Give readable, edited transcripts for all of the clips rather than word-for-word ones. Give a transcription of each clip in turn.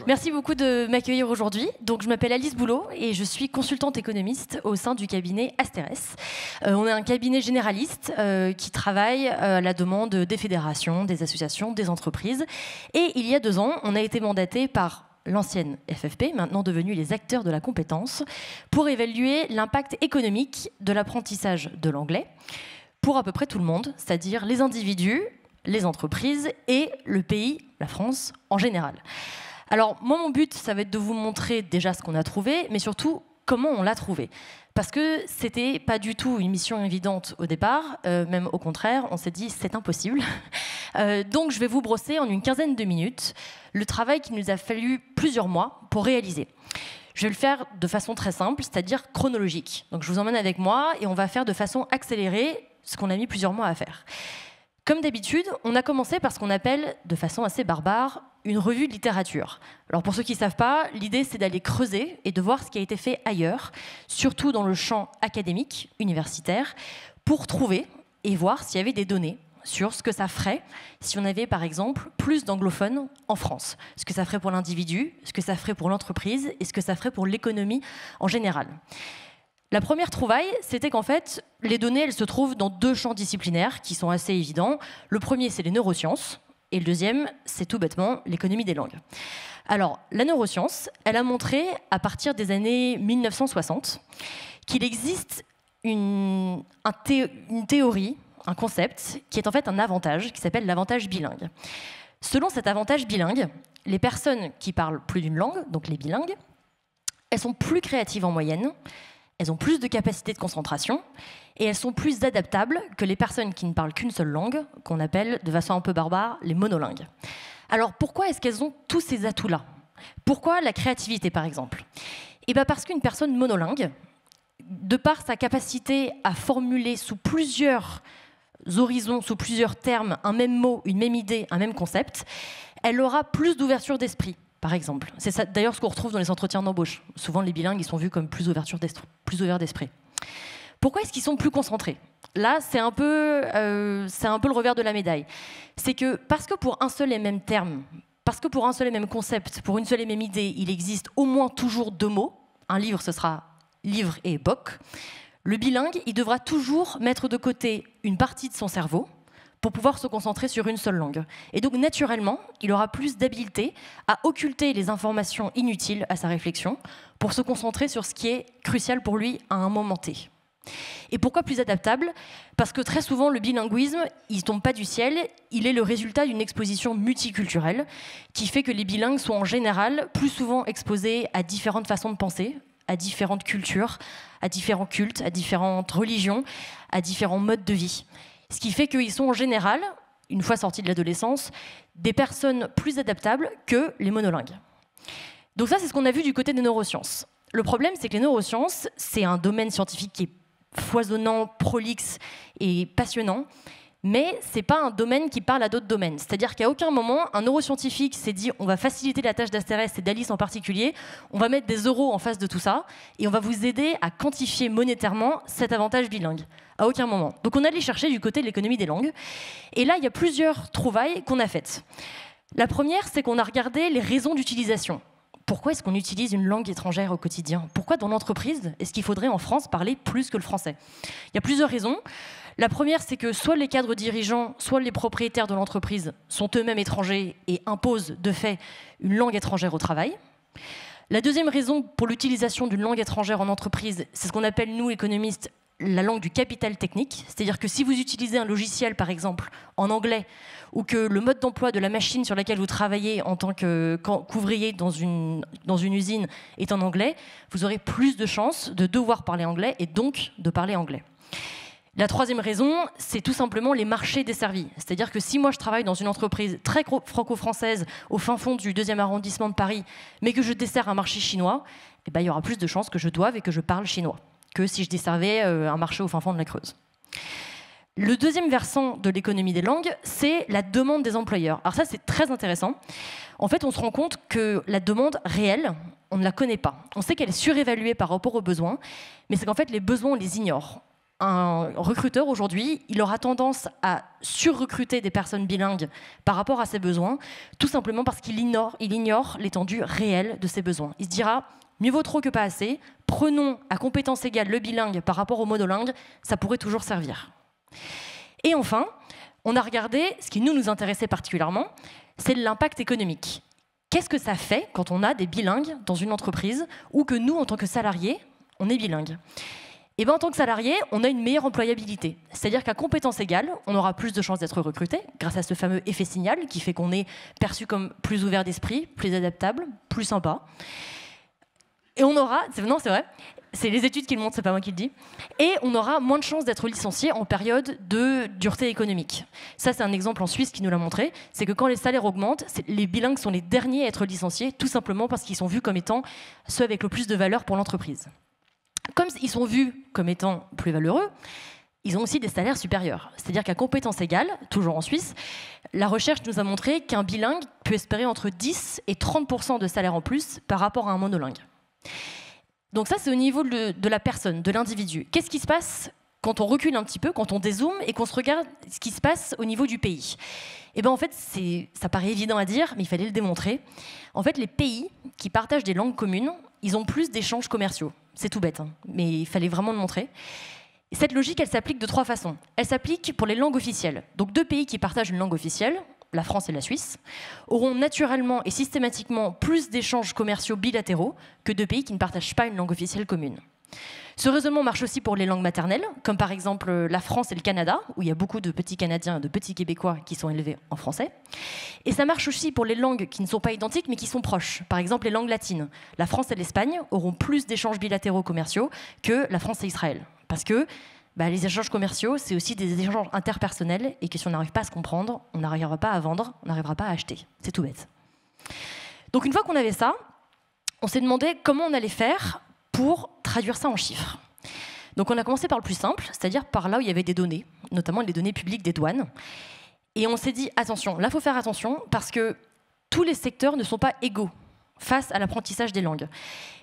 Merci beaucoup de m'accueillir aujourd'hui. Donc, je m'appelle Alice Boulot et je suis consultante économiste au sein du cabinet Asterès. On est un cabinet généraliste qui travaille à la demande des fédérations, des associations, des entreprises. Et il y a 2 ans, on a été mandaté par l'ancienne FFP, maintenant devenue les acteurs de la compétence, pour évaluer l'impact économique de l'apprentissage de l'anglais pour à peu près tout le monde, c'est-à-dire les individus, les entreprises et le pays, la France, en général. Alors, moi, mon but, ça va être de vous montrer déjà ce qu'on a trouvé, mais surtout, comment on l'a trouvé. Parce que c'était pas du tout une mission évidente au départ, même au contraire, on s'est dit c'est impossible. Donc, je vais vous brosser en une quinzaine de minutes le travail qu'il nous a fallu plusieurs mois pour réaliser. Je vais le faire de façon très simple, c'est-à-dire chronologique. Donc, je vous emmène avec moi et on va faire de façon accélérée ce qu'on a mis plusieurs mois à faire. Comme d'habitude, on a commencé par ce qu'on appelle, de façon assez barbare, une revue de littérature. Alors pour ceux qui ne savent pas, l'idée c'est d'aller creuser et de voir ce qui a été fait ailleurs, surtout dans le champ académique, universitaire, pour trouver et voir s'il y avait des données sur ce que ça ferait si on avait par exemple plus d'anglophones en France. Ce que ça ferait pour l'individu, ce que ça ferait pour l'entreprise et ce que ça ferait pour l'économie en général. La première trouvaille, c'était qu'en fait, les données, elles se trouvent dans 2 champs disciplinaires qui sont assez évidents. Le premier, c'est les neurosciences, et le deuxième, c'est tout bêtement l'économie des langues. Alors, la neuroscience, elle a montré, à partir des années 1960, qu'il existe une théorie, un concept, qui est en fait un avantage, qui s'appelle l'avantage bilingue. Selon cet avantage bilingue, les personnes qui parlent plus d'une langue, donc les bilingues, elles sont plus créatives en moyenne, elles ont plus de capacité de concentration et elles sont plus adaptables que les personnes qui ne parlent qu'une seule langue, qu'on appelle de façon un peu barbare les monolingues. Alors pourquoi est-ce qu'elles ont tous ces atouts-là? Pourquoi la créativité par exemple? Eh bien parce qu'une personne monolingue, de par sa capacité à formuler sous plusieurs horizons, sous plusieurs termes, un même mot, une même idée, un même concept, elle aura plus d'ouverture d'esprit. Par exemple. C'est d'ailleurs ce qu'on retrouve dans les entretiens d'embauche. Souvent, les bilingues, ils sont vus comme plus ouverts d'esprit. Pourquoi est-ce qu'ils sont plus concentrés? Là, c'est un peu le revers de la médaille. C'est que parce que pour un seul et même terme, parce que pour un seul et même concept, pour une seule et même idée, il existe au moins toujours 2 mots. Un livre, ce sera livre et boc. Le bilingue, il devra toujours mettre de côté une partie de son cerveau pour pouvoir se concentrer sur une seule langue. Et donc, naturellement, il aura plus d'habileté à occulter les informations inutiles à sa réflexion pour se concentrer sur ce qui est crucial pour lui à un moment T. Et pourquoi plus adaptable? Parce que très souvent, le bilinguisme, il ne tombe pas du ciel, il est le résultat d'une exposition multiculturelle qui fait que les bilingues sont en général plus souvent exposés à différentes façons de penser, à différentes cultures, à différents cultes, à différentes religions, à différents modes de vie. Ce qui fait qu'ils sont en général, une fois sortis de l'adolescence, des personnes plus adaptables que les monolingues. Donc ça, c'est ce qu'on a vu du côté des neurosciences. Le problème, c'est que les neurosciences, c'est un domaine scientifique qui est foisonnant, prolixe et passionnant, mais ce n'est pas un domaine qui parle à d'autres domaines. C'est-à-dire qu'à aucun moment, un neuroscientifique s'est dit on va faciliter la tâche d'Asterès et d'Alice en particulier, on va mettre des euros en face de tout ça et on va vous aider à quantifier monétairement cet avantage bilingue. À aucun moment. Donc on allait chercher du côté de l'économie des langues. Et là, il y a plusieurs trouvailles qu'on a faites. La première, c'est qu'on a regardé les raisons d'utilisation. Pourquoi est-ce qu'on utilise une langue étrangère au quotidien? Pourquoi dans l'entreprise, est-ce qu'il faudrait en France parler plus que le français? Il y a plusieurs raisons. La première, c'est que soit les cadres dirigeants, soit les propriétaires de l'entreprise sont eux-mêmes étrangers et imposent de fait une langue étrangère au travail. La deuxième raison pour l'utilisation d'une langue étrangère en entreprise, c'est ce qu'on appelle, nous, économistes, la langue du capital technique, c'est-à-dire que si vous utilisez un logiciel, par exemple, en anglais, ou que le mode d'emploi de la machine sur laquelle vous travaillez en tant qu'ouvrier dans une usine est en anglais, vous aurez plus de chances de devoir parler anglais et donc de parler anglais. La troisième raison, c'est tout simplement les marchés desservis. C'est-à-dire que si moi je travaille dans une entreprise très franco-française au fin fond du 2e arrondissement de Paris, mais que je desserre un marché chinois, eh ben, il y aura plus de chances que je doive et que je parle chinois que si je desservais un marché au fin fond de la Creuse. Le deuxième versant de l'économie des langues, c'est la demande des employeurs. Alors ça, c'est très intéressant. En fait, on se rend compte que la demande réelle, on ne la connaît pas. On sait qu'elle est surévaluée par rapport aux besoins, mais c'est qu'en fait, les besoins, on les ignore. un recruteur aujourd'hui, il aura tendance à surrecruter des personnes bilingues par rapport à ses besoins, tout simplement parce qu'il ignore l'étendue réelle de ses besoins. Il se dira, mieux vaut trop que pas assez, prenons à compétence égale le bilingue par rapport au monolingue, ça pourrait toujours servir. Et enfin, on a regardé, ce qui nous intéressait particulièrement, c'est l'impact économique. Qu'est-ce que ça fait quand on a des bilingues dans une entreprise ou que nous, en tant que salariés, on est bilingue? Et bien, en tant que salarié, on a une meilleure employabilité. C'est-à-dire qu'à compétence égale, on aura plus de chances d'être recruté grâce à ce fameux effet signal qui fait qu'on est perçu comme plus ouvert d'esprit, plus adaptable, plus sympa. Et on aura, non c'est vrai, c'est les études qui le montrent, c'est pas moi qui le dis, et on aura moins de chances d'être licencié en période de dureté économique. Ça, c'est un exemple en Suisse qui nous l'a montré, c'est que quand les salaires augmentent, les bilingues sont les derniers à être licenciés, tout simplement parce qu'ils sont vus comme étant ceux avec le plus de valeur pour l'entreprise. Comme ils sont vus comme étant plus valeureux, ils ont aussi des salaires supérieurs. C'est-à-dire qu'à compétence égale, toujours en Suisse, la recherche nous a montré qu'un bilingue peut espérer entre 10 et 30% de salaire en plus par rapport à un monolingue. Donc ça, c'est au niveau de la personne, de l'individu. Qu'est-ce qui se passe quand on recule un petit peu, quand on dézoome et qu'on se regarde ce qui se passe au niveau du pays? Et bien en fait, ça paraît évident à dire, mais il fallait le démontrer. En fait, les pays qui partagent des langues communes, ils ont plus d'échanges commerciaux. C'est tout bête, hein, mais il fallait vraiment le montrer. Et cette logique, elle s'applique de 3 façons. Elle s'applique pour les langues officielles. Donc 2 pays qui partagent une langue officielle, la France et la Suisse, auront naturellement et systématiquement plus d'échanges commerciaux bilatéraux que 2 pays qui ne partagent pas une langue officielle commune. Ce raisonnement marche aussi pour les langues maternelles, comme par exemple la France et le Canada, où il y a beaucoup de petits Canadiens et de petits Québécois qui sont élevés en français. Et ça marche aussi pour les langues qui ne sont pas identiques, mais qui sont proches. Par exemple, les langues latines. La France et l'Espagne auront plus d'échanges bilatéraux commerciaux que la France et Israël. Parce que les échanges commerciaux, c'est aussi des échanges interpersonnels, et que si on n'arrive pas à se comprendre, on n'arrivera pas à vendre, on n'arrivera pas à acheter. C'est tout bête. Donc une fois qu'on avait ça, on s'est demandé comment on allait faire pour traduire ça en chiffres. Donc on a commencé par le plus simple, c'est-à-dire par là où il y avait des données, notamment les données publiques des douanes. Et on s'est dit, attention, là il faut faire attention, parce que tous les secteurs ne sont pas égaux face à l'apprentissage des langues.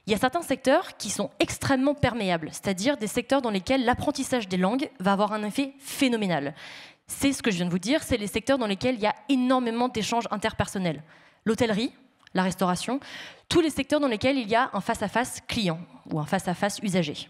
Il y a certains secteurs qui sont extrêmement perméables, c'est-à-dire des secteurs dans lesquels l'apprentissage des langues va avoir un effet phénoménal. C'est ce que je viens de vous dire, c'est les secteurs dans lesquels il y a énormément d'échanges interpersonnels. L'hôtellerie, la restauration, tous les secteurs dans lesquels il y a un face-à-face client ou un face-à-face usager.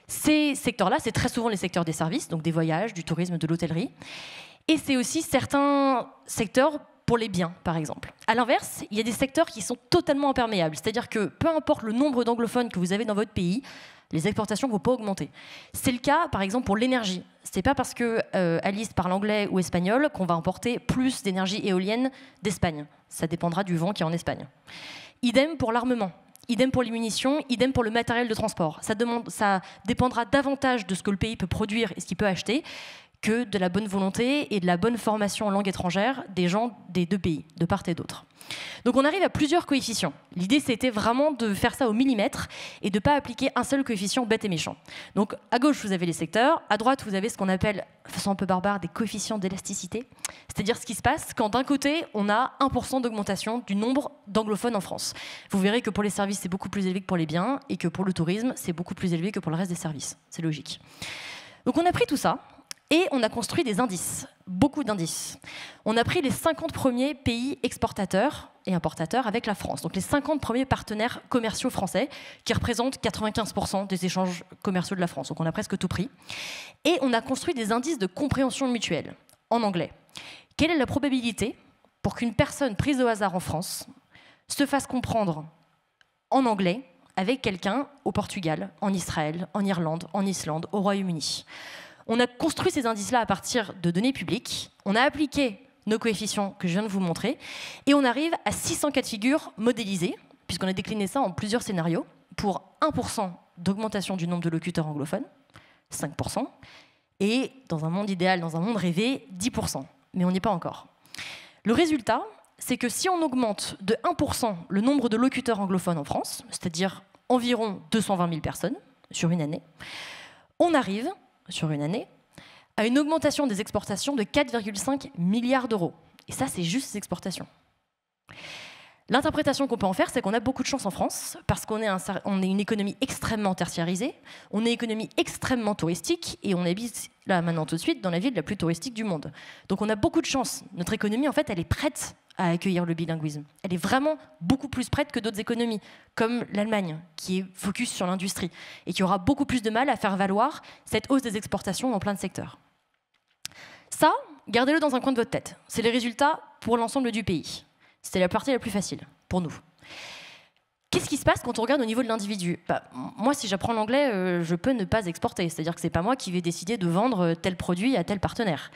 Ces secteurs-là, c'est très souvent les secteurs des services, donc des voyages, du tourisme, de l'hôtellerie. Et c'est aussi certains secteurs pour les biens, par exemple. À l'inverse, il y a des secteurs qui sont totalement imperméables. C'est-à-dire que peu importe le nombre d'anglophones que vous avez dans votre pays, les exportations ne vont pas augmenter. C'est le cas, par exemple, pour l'énergie. Ce n'est pas parce que Alice parle anglais ou espagnol qu'on va importer plus d'énergie éolienne d'Espagne. Ça dépendra du vent qui est en Espagne. Idem pour l'armement. Idem pour les munitions, idem pour le matériel de transport. Ça dépendra davantage de ce que le pays peut produire et ce qu'il peut acheter que de la bonne volonté et de la bonne formation en langue étrangère des gens des 2 pays, de part et d'autre. Donc on arrive à plusieurs coefficients. L'idée, c'était vraiment de faire ça au millimètre et de ne pas appliquer un seul coefficient bête et méchant. Donc à gauche, vous avez les secteurs, à droite, vous avez ce qu'on appelle, de façon un peu barbare, des coefficients d'élasticité, c'est-à-dire ce qui se passe quand d'un côté, on a 1% d'augmentation du nombre d'anglophones en France. Vous verrez que pour les services, c'est beaucoup plus élevé que pour les biens et que pour le tourisme, c'est beaucoup plus élevé que pour le reste des services. C'est logique. Donc on a pris tout ça, et on a construit des indices, beaucoup d'indices. On a pris les 50 premiers pays exportateurs et importateurs avec la France, donc les 50 premiers partenaires commerciaux français, qui représentent 95% des échanges commerciaux de la France. Donc on a presque tout pris. Et on a construit des indices de compréhension mutuelle, en anglais. Quelle est la probabilité pour qu'une personne prise au hasard en France se fasse comprendre en anglais avec quelqu'un au Portugal, en Israël, en Irlande, en Islande, au Royaume-Uni? On a construit ces indices-là à partir de données publiques, on a appliqué nos coefficients que je viens de vous montrer, et on arrive à 600 cas de figure modélisés, puisqu'on a décliné ça en plusieurs scénarios, pour 1% d'augmentation du nombre de locuteurs anglophones, 5%, et dans un monde idéal, dans un monde rêvé, 10%. Mais on n'y est pas encore. Le résultat, c'est que si on augmente de 1% le nombre de locuteurs anglophones en France, c'est-à-dire environ 220 000 personnes sur une année, on arrive sur une année, à une augmentation des exportations de 4,5 milliards d'euros. Et ça, c'est juste les exportations. L'interprétation qu'on peut en faire, c'est qu'on a beaucoup de chance en France, parce qu'on est, on est une économie extrêmement tertiarisée, on est une économie extrêmement touristique, et on habite là maintenant tout de suite dans la ville la plus touristique du monde. Donc on a beaucoup de chance. Notre économie, en fait, elle est prête à accueillir le bilinguisme. Elle est vraiment beaucoup plus prête que d'autres économies, comme l'Allemagne, qui est focus sur l'industrie, et qui aura beaucoup plus de mal à faire valoir cette hausse des exportations dans plein de secteurs. Ça, gardez-le dans un coin de votre tête. C'est les résultats pour l'ensemble du pays. C'était la partie la plus facile pour nous. Qu'est-ce qui se passe quand on regarde au niveau de l'individu? Moi, si j'apprends l'anglais, je peux ne pas exporter. C'est-à-dire que ce n'est pas moi qui vais décider de vendre tel produit à tel partenaire.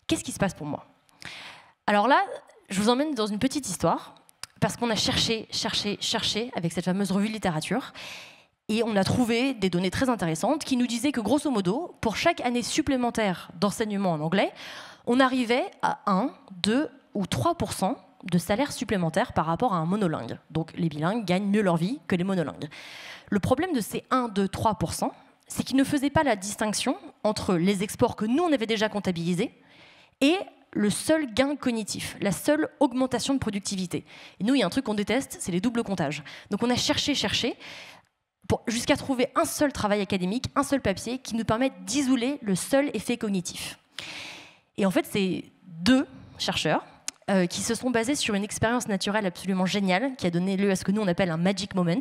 Qu'est-ce qui se passe pour moi? Alors là, je vous emmène dans une petite histoire, parce qu'on a cherché avec cette fameuse revue de littérature, et on a trouvé des données très intéressantes qui nous disaient que, grosso modo, pour chaque année supplémentaire d'enseignement en anglais, on arrivait à 1, 2 ou 3% de salaire supplémentaire par rapport à un monolingue. Donc les bilingues gagnent mieux leur vie que les monolingues. Le problème de ces 1, 2, 3%, c'est qu'ils ne faisaient pas la distinction entre les exports que nous, on avait déjà comptabilisés et le seul gain cognitif, la seule augmentation de productivité. Et nous, il y a un truc qu'on déteste, c'est les doubles comptages. Donc on a cherché, jusqu'à trouver un seul travail académique, un seul papier qui nous permette d'isoler le seul effet cognitif. Et en fait, c'est 2 chercheurs qui se sont basés sur une expérience naturelle absolument géniale, qui a donné lieu à ce que nous on appelle un magic moment.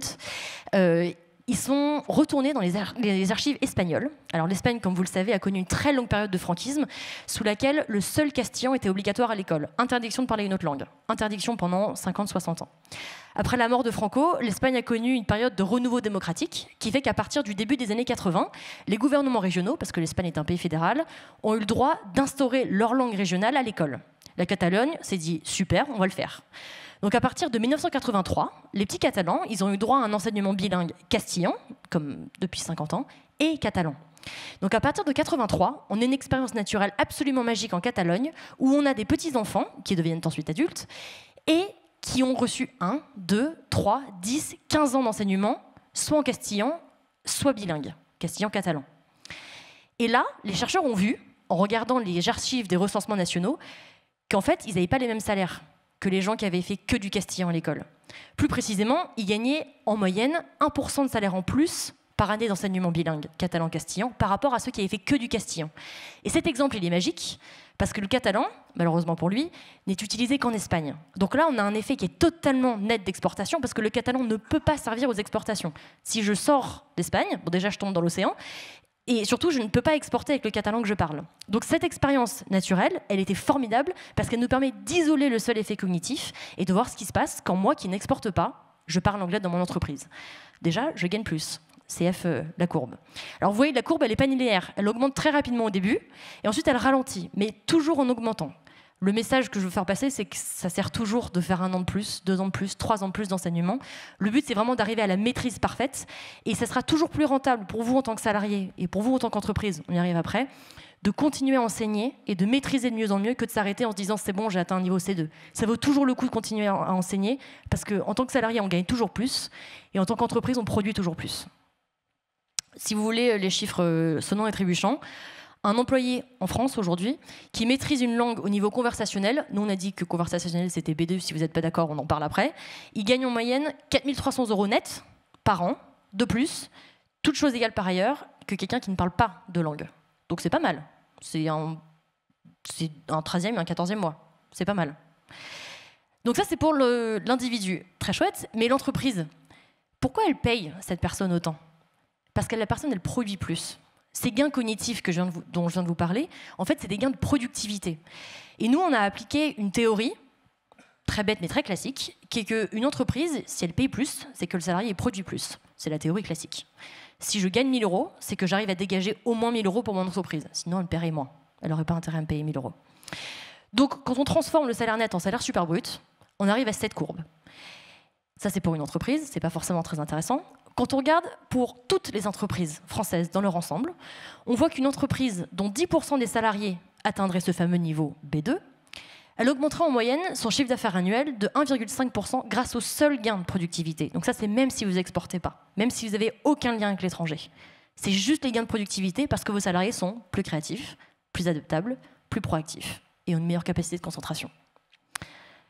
Ils sont retournés dans les archives espagnoles. Alors l'Espagne, comme vous le savez, a connu une très longue période de franquisme, sous laquelle le seul castillan était obligatoire à l'école. Interdiction de parler une autre langue. Interdiction pendant 50-60 ans. Après la mort de Franco, l'Espagne a connu une période de renouveau démocratique, qui fait qu'à partir du début des années 80, les gouvernements régionaux, parce que l'Espagne est un pays fédéral, ont eu le droit d'instaurer leur langue régionale à l'école. La Catalogne s'est dit « super, on va le faire ». Donc à partir de 1983, les petits Catalans, ils ont eu droit à un enseignement bilingue castillan, comme depuis 50 ans, et catalan. Donc à partir de 83, on a une expérience naturelle absolument magique en Catalogne, où on a des petits-enfants, qui deviennent ensuite adultes, et qui ont reçu 1, 2, 3, 10, 15 ans d'enseignement, soit en castillan, soit bilingue, castillan-catalan. Et là, les chercheurs ont vu, en regardant les archives des recensements nationaux, qu'en fait, ils n'avaient pas les mêmes salaires que les gens qui avaient fait que du castillan à l'école. Plus précisément, ils gagnaient en moyenne 1% de salaire en plus par année d'enseignement bilingue catalan-castillan par rapport à ceux qui avaient fait que du castillan. Et cet exemple, il est magique, parce que le catalan, malheureusement pour lui, n'est utilisé qu'en Espagne. Donc là, on a un effet qui est totalement net d'exportation, parce que le catalan ne peut pas servir aux exportations. Si je sors d'Espagne, bon déjà je tombe dans l'océan, et surtout, je ne peux pas exporter avec le catalan que je parle. Donc cette expérience naturelle, elle était formidable parce qu'elle nous permet d'isoler le seul effet cognitif et de voir ce qui se passe quand moi, qui n'exporte pas, je parle anglais dans mon entreprise. Déjà, je gagne plus. CF, la courbe. Alors vous voyez, la courbe, elle n'est pas linéaire. Elle augmente très rapidement au début et ensuite elle ralentit, mais toujours en augmentant. Le message que je veux faire passer, c'est que ça sert toujours de faire 1 an de plus, 2 ans de plus, 3 ans de plus d'enseignement. Le but, c'est vraiment d'arriver à la maîtrise parfaite. Et ça sera toujours plus rentable pour vous en tant que salarié et pour vous en tant qu'entreprise, on y arrive après, de continuer à enseigner et de maîtriser de mieux en mieux que de s'arrêter en se disant « c'est bon, j'ai atteint un niveau C2 ». Ça vaut toujours le coup de continuer à enseigner parce qu'en tant que salarié, on gagne toujours plus et en tant qu'entreprise, on produit toujours plus. Si vous voulez les chiffres sonnants et trébuchants, un employé en France aujourd'hui qui maîtrise une langue au niveau conversationnel, nous on a dit que conversationnel c'était B2, si vous n'êtes pas d'accord on en parle après, il gagne en moyenne 4 300 € net par an, de plus, toutes choses égales par ailleurs, que quelqu'un qui ne parle pas de langue. Donc c'est pas mal, c'est un 13e et un 14e mois, c'est pas mal. Donc ça c'est pour l'individu, très chouette, mais l'entreprise, pourquoi elle paye cette personne autant? Parce que la personne elle produit plus. Ces gains cognitifs dont je viens de vous parler, en fait, c'est des gains de productivité. Et nous, on a appliqué une théorie, très bête mais très classique, qui est qu'une entreprise, si elle paye plus, c'est que le salarié produit plus. C'est la théorie classique. Si je gagne 1 000 €, c'est que j'arrive à dégager au moins 1 000 € pour mon entreprise. Sinon, elle paierait moins. Elle n'aurait pas intérêt à me payer 1 000 €. Donc, quand on transforme le salaire net en salaire super brut, on arrive à cette courbe. Ça, c'est pour une entreprise, c'est pas forcément très intéressant. Quand on regarde pour toutes les entreprises françaises dans leur ensemble, on voit qu'une entreprise dont 10% des salariés atteindraient ce fameux niveau B2, elle augmentera en moyenne son chiffre d'affaires annuel de 1,5% grâce au seul gain de productivité. Donc ça, c'est même si vous n'exportez pas, même si vous n'avez aucun lien avec l'étranger. C'est juste les gains de productivité parce que vos salariés sont plus créatifs, plus adaptables, plus proactifs et ont une meilleure capacité de concentration.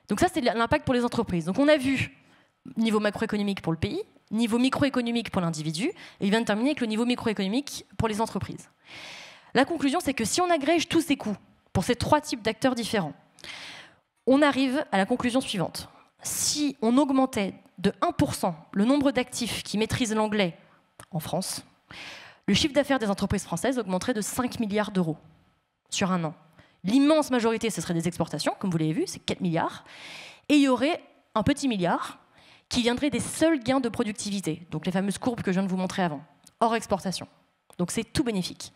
Donc ça, c'est l'impact pour les entreprises. Donc on a vu niveau macroéconomique pour le pays, niveau microéconomique pour l'individu, et il vient de terminer avec le niveau microéconomique pour les entreprises. La conclusion, c'est que si on agrège tous ces coûts pour ces 3 types d'acteurs différents, on arrive à la conclusion suivante. Si on augmentait de 1% le nombre d'actifs qui maîtrisent l'anglais en France, le chiffre d'affaires des entreprises françaises augmenterait de 5 milliards d'euros sur un an. L'immense majorité, ce serait des exportations, comme vous l'avez vu, c'est 4 milliards. Et il y aurait un petit milliard qui viendrait des seuls gains de productivité, donc les fameuses courbes que je viens de vous montrer avant, hors exportation. Donc c'est tout bénéfique.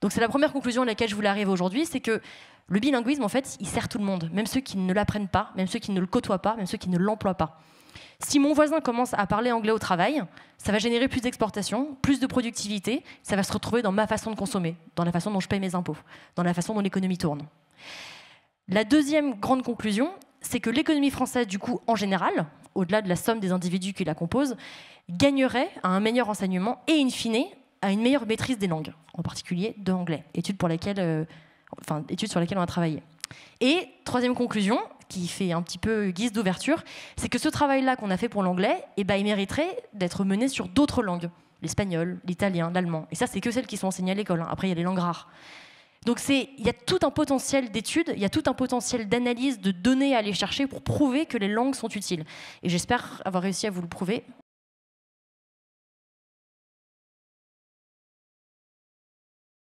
Donc c'est la première conclusion à laquelle je voulais arriver aujourd'hui, c'est que le bilinguisme, en fait, il sert tout le monde, même ceux qui ne l'apprennent pas, même ceux qui ne le côtoient pas, même ceux qui ne l'emploient pas. Si mon voisin commence à parler anglais au travail, ça va générer plus d'exportation, plus de productivité, ça va se retrouver dans ma façon de consommer, dans la façon dont je paye mes impôts, dans la façon dont l'économie tourne. La deuxième grande conclusion, c'est que l'économie française, du coup, en général, au-delà de la somme des individus qui la composent, gagnerait à un meilleur enseignement et, in fine, à une meilleure maîtrise des langues, en particulier de l'anglais, étude sur laquelle on a travaillé. Et troisième conclusion, qui fait un petit peu guise d'ouverture, c'est que ce travail-là qu'on a fait pour l'anglais, il mériterait d'être mené sur d'autres langues, l'espagnol, l'italien, l'allemand. Et ça, c'est que celles qui sont enseignées à l'école. Hein. Après, il y a les langues rares. Donc il y a tout un potentiel d'études, il y a tout un potentiel d'analyse, de données à aller chercher pour prouver que les langues sont utiles. Et j'espère avoir réussi à vous le prouver